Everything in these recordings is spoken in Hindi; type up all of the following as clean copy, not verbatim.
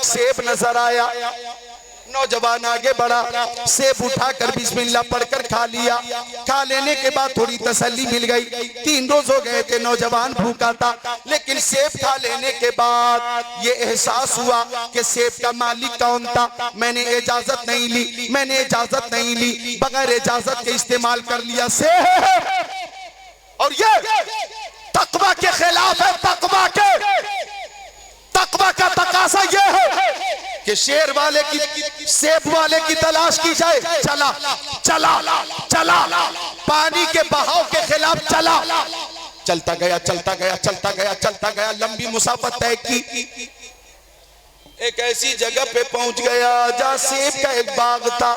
सेब नजर आया। नौजवान आगे बढ़ा, सेब उठाकर बिस्मिल्लाह पढ़कर खा लिया। खा लेने के बाद थोड़ी तसल्ली मिल गई। 3 रोज हो गए थे, नौजवान भूखा था, लेकिन सेब खा लेने के बाद ये एहसास हुआ कि सेब का मालिक कौन था। मैंने इजाजत नहीं ली, मैंने इजाजत नहीं ली, बगैर इजाजत के इस्तेमाल कर लिया सेब। और ये तकवा के खिलाफ है। तकवा का तकाजा ये है कि शेर वाले की, सेब वाले की तलाश की जाए। चला चला चला, पानी के बहाव के खिलाफ चला। चलता गया चलता गया चलता गया चलता गया, लंबी मुसाफत तय की। एक ऐसी जगह पे पहुंच गया जहाँ सेब का एक बाग था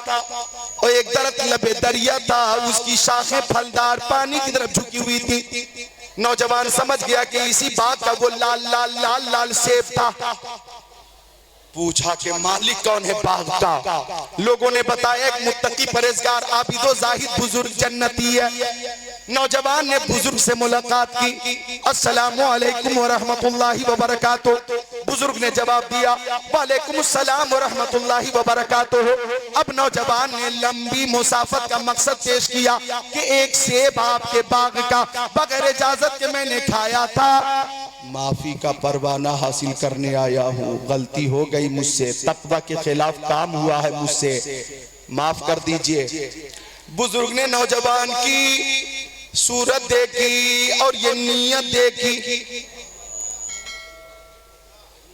और एक दरख्त लबे दरिया था, उसकी शाखें फलदार पानी की तरफ झुकी हुई थी। नौजवान समझ गया कि इसी बाग का वो लाल लाल लाल लाल सेब था। पूछा कि मालिक कौन है बाग का? लोगों ने बताया एक मुत्तकी परहेजगार आबिदो जाहिद बुजुर्ग जन्नती है। नौजवान ने बुजुर्ग से मुलाकात की। अस्सलामु अलैकुम व रहमतुल्लाहि व बरकातुहू। बुजुर्ग ने जवाब दिया वालेकुम अस्सलाम व रहमतुल्लाहि व बरकातुहू। अब नौजवान ने लंबी मुसाफत का मकसद पेश किया कि एक सेब आपके बाग का बगैर इजाजत के मैंने खाया था, माफी का परवाना हासिल करने आया हूँ। गलती हो गई मुझसे, तकवा के खिलाफ काम हुआ है मुझसे, माफ कर दीजिए। बुजुर्ग ने नौजवान की सूरत देखी और ये नीयत देखी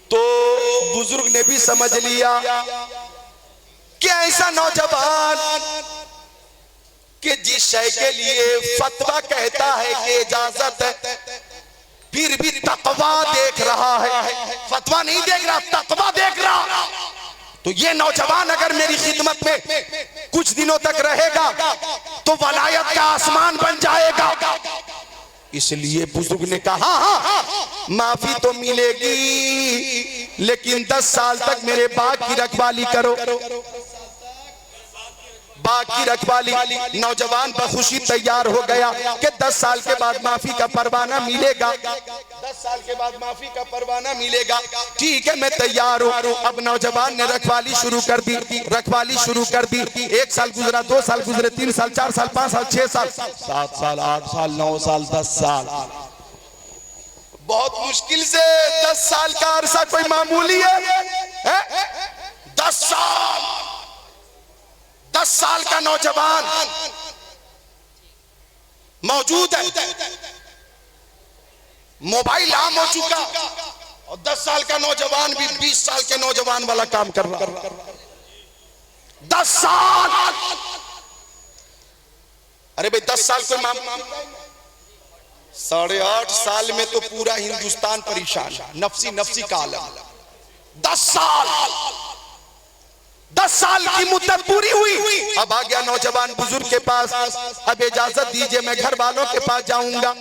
तो बुजुर्ग ने भी समझ लिया कि ऐसा नौजवान कि जिस शय के लिए फतवा कहता है कि इजाजत है, फिर भी तकवा देख रहा है। फतवा नहीं देख रहा, तकवा देख रहा। तो ये नौजवान अगर मेरी खिदमत में कुछ दिनों तक रहेगा तो वलायत का आसमान बन जाएगा। इसलिए बुजुर्ग ने कहा माफी तो मिलेगी, लेकिन 10 साल तक मेरे बाग की रखवाली करो। बाग की रखवाली। नौजवान बखुशी तैयार हो गया कि 10 साल के बाद माफी का परवाना मिलेगा। 10 साल के बाद माफी का परवाना मिलेगा। ठीक है, मैं तैयार हूँ। अब नौजवान ने रखवाली शुरू कर दी। रखवाली शुरू कर दी। 1 साल गुजरा, 2 साल गुजरे, 3 साल, 4 साल, 5 साल, 6 साल, 7 साल, 8 साल, 9 साल, 10 साल। बहुत मुश्किल से 10 साल का अरसा कोई मामूली है? 10 साल, 10 साल का नौजवान मौजूद है। मोबाइल आम हो चुका और 10 साल का नौजवान भी 20 साल के नौजवान वाला काम कर रहा। 10 साल। अरे भाई 10 साल कोई मामला, 8.5 साल में तो पूरा हिंदुस्तान परेशान, नफसी नफसी का आलम। 10 साल, 10 साल की मुद्दत पूरी हुई। अब आ गया नौजवान बुजुर्ग के पास। अब इजाजत दीजिए, मैं घर वालों के पास जाऊंगा।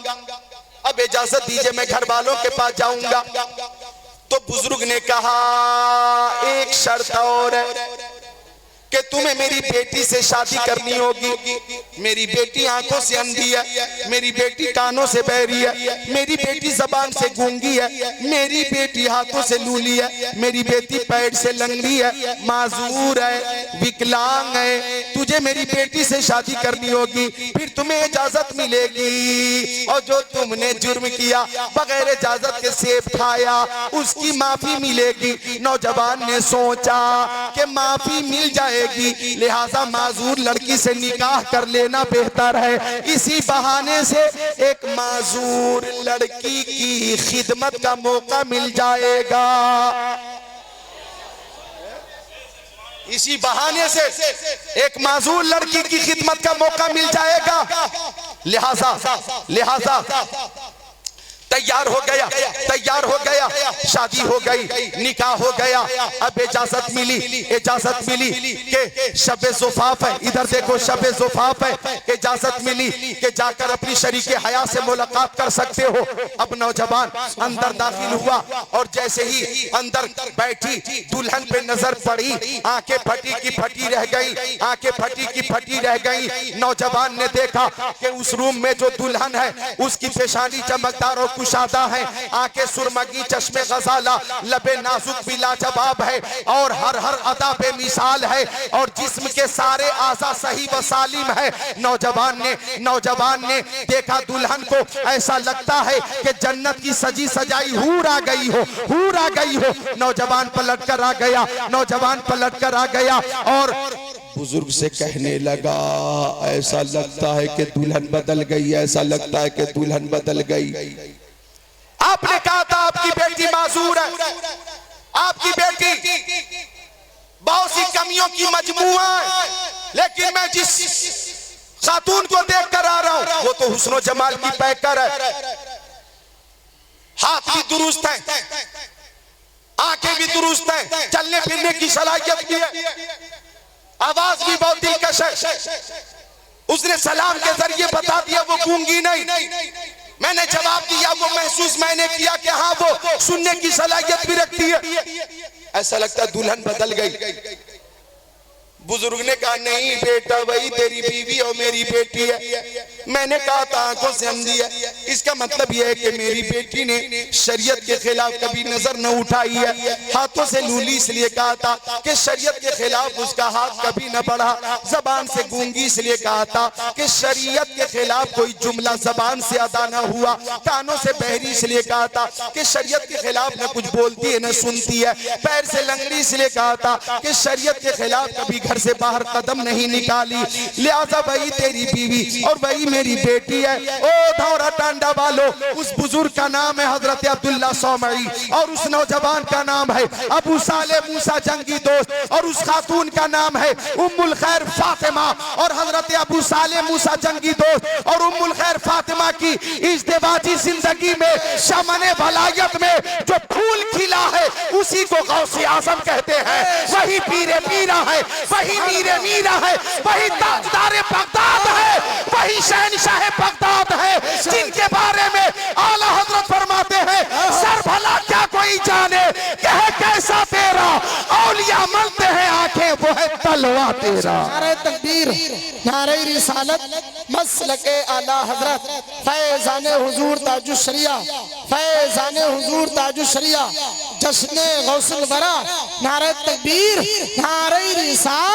अब इजाजत दीजिए, मैं घर वालों के पास जाऊंगा। तो बुजुर्ग ने कहा एक शर्त और है कि तुम्हें मेरी बेटी से शादी करनी होगी। मेरी बेटी आंखों से अंधी है, मेरी बेटी कानों से बहरी है, मेरी बेटी जबान से गूंगी है, मेरी बेटी हाथों से लूली है, मेरी बेटी पैर से लंगड़ी है, माजूर है, विकलांग है। तुझे मेरी बेटी से शादी करनी होगी, फिर तुम्हें इजाजत मिलेगी। और जो तुमने जुर्म किया, बगैर इजाजत के सेब खाया, उसकी माफी मिलेगी। नौजवान ने सोचा कि माफी मिल जाए, लिहाजा माजूर लड़की से निकाह कर लेना बेहतर है। इसी बहाने से एक माजूर लड़की की खिदमत का मौका मिल जाएगा। इसी बहाने से एक माजूर लड़की की खिदमत का मौका मिल जाएगा। लिहाजा तैयार हो गया, तैयार हो गया, शादी हो गई, निकाह हो गया। अब इजाजत मिली, इजाजत मिली कि शबे ज़ुफ़ाफ़ है, इधर देखो शबे ज़ुफ़ाफ़ है। इजाजत मिली कि जाकर अपनी शरीके हया से मुलाकात कर सकते हो। अब नौजवान अंदर दाखिल हुआ और जैसे ही अंदर बैठी, दुल्हन पे नजर पड़ी, आंखें फटी की फटी रह गई, आंखें फटी की फटी रह गई। नौजवान ने देखा कि उस रूम में जो दुल्हन है उसकी पेशानी चमकदार और कुशादा है, आंखें सुरमगी चश्मे गजाला, लबे नाजुक भी लाजवाब है और हर हर अदा बेमिसाल है और जिस्म के सारे आज़ा सही व सालिम है। नौजवान ने देखा दुल्हन को, ऐसा लगता है कि जन्नत की सजी सजाई हूर आ गई हो। नौजवान पलट कर आ गया और बुजुर्ग से कहने लगा, ऐसा लगता है कि दुल्हन बदल गई, ऐसा लगता है कि दुल्हन बदल गई। आपने कहा था आपकी बेटी मासूर है, आपकी बेटी बहुत सी कमियों की मजमुआ है, लेकिन मैं जिस खातून को देख कर आ रहा हूं वो तो हुस्न जमाल की पैकर है, हाथ भी दुरुस्त है, आंखें भी दुरुस्त है, चलने फिरने की सलाहियत भी है, आवाज भी बहुत दिलकश है। उसने सलाम के जरिए बता दिया वो गूंगी नहीं। मैंने जवाब दिया, वो महसूस मैंने किया कि हाँ वो सुनने की सलाहियत भी रखती है। ऐसा लगता है दुल्हन बदल गई। बुजुर्ग ने कहा, नहीं बेटा, वही तेरी बीवी और मेरी बेटी है। मैंने कहा था आंखों से अंधी है, इसका मतलब यह है कि मेरी बेटी ने शरीयत के खिलाफ कभी नजर न उठाई है। हाथों से लूली इसलिए कहा था कि शरीयत के खिलाफ उसका हाथ कभी न बढ़ा। जबान से गूंगी इसलिए कहा था कि शरीयत के खिलाफ कोई जुमला जबान से अदा न हुआ। कानों से बहरी इसलिए कहा था कि शरीयत के खिलाफ न कुछ बोलती है न सुनती है। पैर से लंगड़ी इसलिए कहा था कि शरीयत के खिलाफ कभी घर से बाहर कदम नहीं निकाली। लिहाजा वही तेरी बीवी और वही मेरी बेटी है। ओ धौरा टांडा वालों, उस बुजुर्ग का नाम है हजरत अब्दुल्ला सौमई और उस नौजवान का नाम है अबू साले मूसा जंगी दोस्त और उस खातून का नाम है उम्मुल खैर फातिमा। और हजरत अबू साले मूसा जंगी दोस्त और उम्मुल खैर फातिमा की इज़्दिवाजी जिंदगी में शमने वलायत में जो फूल खिला है उसी को गौसे आजम कहते हैं। वही पीरे पीरा है, वही मीरे मीरा है, वही ताजदारे बगदाद है, वही शहनशाह बगदाद है, जिनके बारे में आला हजरत फरमाते हैं, सर भला क्या कोई जाने कह कैसा तेरा, औलिया मलते हैं आंखें वो है तलवा तेरा। नारे तकबीर, नारे रिसालत, मसलके आला हजरत, फैजाने हुजूर ताजुश शरिया, फैजाने हुजूर ताजुश शरिया, जश्ने गौसुल वरा, नारे तकबीर, नारे रिसालत।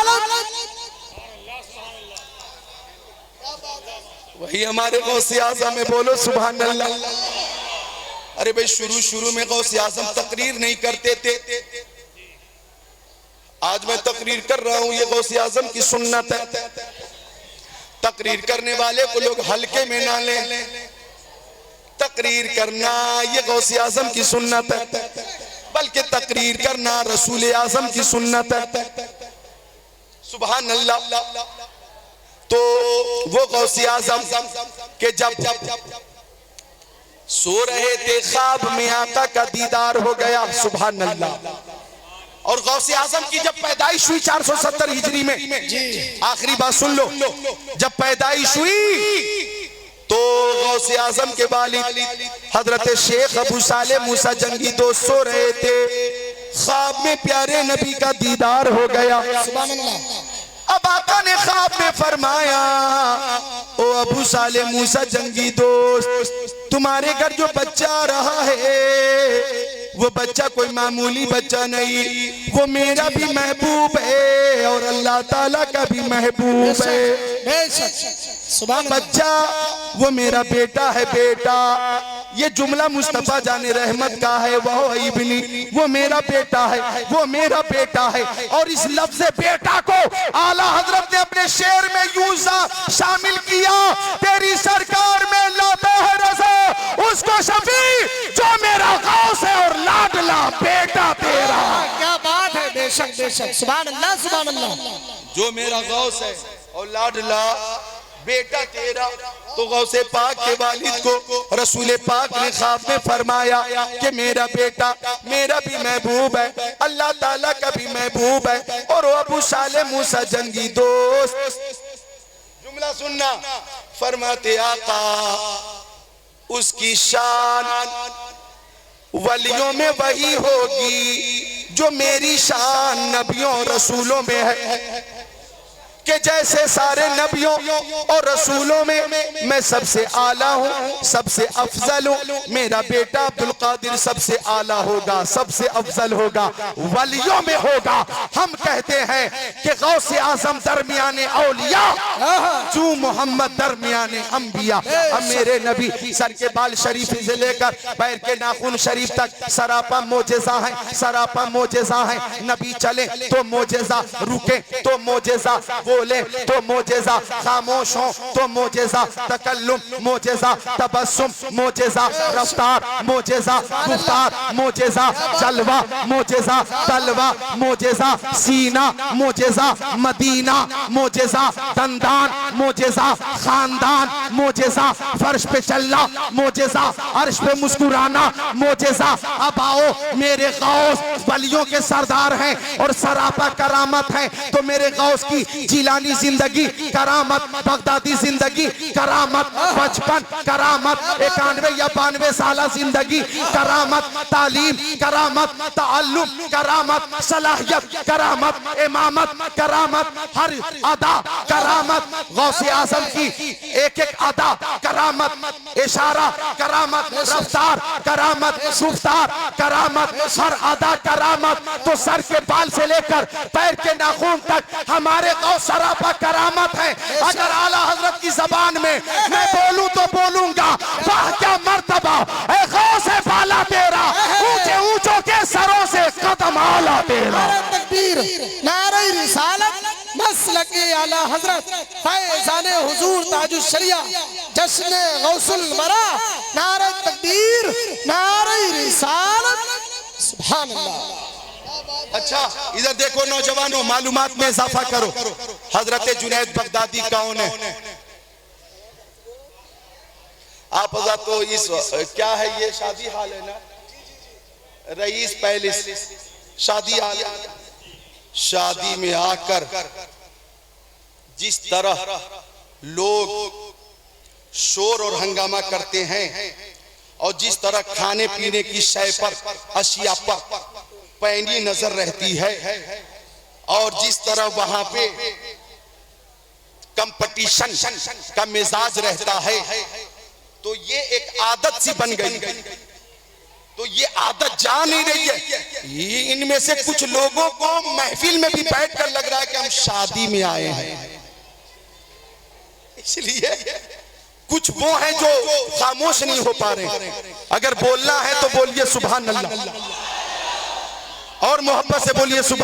वही हमारे गौसे आज़म में, बोलो सुभान अल्लाह। अरे भाई, शुरू में गौसे आज़म तकरीर नहीं करते थे, आज मैं तकरीर कर रहा हूं, ये गौसे आज़म की सुन्नत है। तकरीर करने वाले को लोग हल्के में ना लें, तकरीर करना ये गौसे आज़म की सुन्नत है, बल्कि तकरीर करना रसूल आज़म की सुन्नत है। सुभान अल्लाह। तो वो गौसे आज़म के जब सो रहे थे, ख्वाब में आका का दीदार हो गया। सुभान अल्लाह। और गौसे आज़म की जब पैदाइश हुई 470 हिजरी में, आखिरी बात सुन लो, जब पैदाइश हुई तो गौसे आज़म के वालिद हजरत शेख अबू साले मूसा जंगी दोस्त सो रहे थे, ख्वाब में प्यारे नबी का दीदार हो गया। सुभान अल्लाह। अब आका ने ख्वाब में फरमाया, ओ अबू साले मूसा जंगी दोस्त, तुम्हारे घर जो बच्चा आ रहा है वो बच्चा कोई मामूली बच्चा नहीं, वो मेरा भी महबूब है और अल्लाह ताला का भी महबूब है। सुभान बच्चा वो मेरा बेटा है। बेटा ये जुमला मुस्तफा जाने रहमत का है, वह इब्नी, वो मेरा बेटा है, वो मेरा बेटा है। और इस लफ्ज़ बेटा को आला हजरत ने अपने शेर में यूं शामिल किया, तेरी सरकार में लाता है रज़ा उसको शफी जो मेरा गौस है और लाडला बेटा तेरा। क्या बात है, बेशक बेशक, सुभान अल्लाह सुभान अल्लाह। जो मेरा गौस है और लाडला बेटा तेरा। तो गौसे पाक के वालिद को रसूल पाक ने ख्वाब में फरमाया कि मेरा बेटा मेरा भी महबूब है, अल्लाह ताला का भी महबूब है। और वो अबू साले मूसा जंगी दोस्त, जुमला सुनना, फरमाते आका उसकी शान वलियों में वही होगी जो मेरी शान नबियों रसूलों में है, कि जैसे सारे नबियों और रसूलों में मैं सबसे आला हूँ, सबसे अफजल हूँ, मेरा बेटा अब्दुल कादिर सबसे आला होगा, सबसे अफजल होगा, वलियों में होगा। हम कहते हैं कि गौसे आजम दरमियाने औलिया, जू मोहम्मद दरमियाने अंबिया। अब मेरे नबी सर के बाल शरीफ से लेकर पैर के नाखून शरीफ तक सरापा मोजेजा है, सरापा मोजेजा है। नबी चले तो मोजेजा, रुके तो मोजेजा, बोले तो मोजेजा, खामोश हो तो मोजेजा, तकल्लुम मोजेजा, तबस्सुम मोजेजा, रफ्तार मोजेजा, गुफ्तार मोजेजा, जलवा मोजेजा, तलवा मोजेजा, सीना मोजेजा, मदीना मोजेजा, दंदान मोजेजा, खानदान मोजेजा, फर्श पे चलना मोजेजा, अर्श पे मुस्कुराना मोजेजा। अब आओ मेरे गौस वलियों के सरदार हैं और सरापा करामत है, तो मेरे गौस की जिलानी जिंदगी करामत, बगदादी जिंदगी करामत, बचपन करामत, 91 या 92 साल जिंदगी करामत, तालीम करामत, ताल्लुम करामत, सलाहियत करामत, इमामत करामत, हर अदा करामत। गौसे आजम की एक एक अदा करामत, इशारा करामत, रफ्तार करामत, गुफ्तार करामत, हर अदा करामत। तो सर के बाल से लेकर पैर के नाखून तक हमारे गौस सरापा करामत है। अगर आला हजरत की जबान में मैं बोलूं तो बोलूंगा, वाह क्या मर्तबा ए गौस है बाला तेरा, ऊंचे ऊंचों के सरों से कदम आला तेरा। तकबीर, नारे रिसालत, मसलके आला हजरत, फैज़ाने हुजूर ताजुश शरिया, जश्ने गौसुल वरा, नारे तकबीर, नारे रिसालत, सुभान अल्लाह। अच्छा इधर देखो नौजवानों, मालूमात में इजाफा करो। हजरत जुनैद बगदादी कौन है? आप तो इस क्या है ये शादी हाल है ना, रईस पैलेस शादी हाल। शादी में आकर जिस तरह लोग शोर और हंगामा करते हैं और जिस तरह खाने पीने की शय पर, अशिया पर पैनी नजर रहती है और जिस तरह वहां पे कंपटीशन का मिजाज रहता है, तो ये एक आदत सी बन गई। तो ये आदत जा नहीं रही है। इनमें से कुछ लोगों को महफिल में भी बैठकर लग रहा है कि हम शादी में आए हैं। इसलिए कुछ वो हैं जो खामोश नहीं हो पा रहे। अगर बोलना है तो बोलिए सुभान अल्लाह, और मोहब्बत से बोलिए सुभान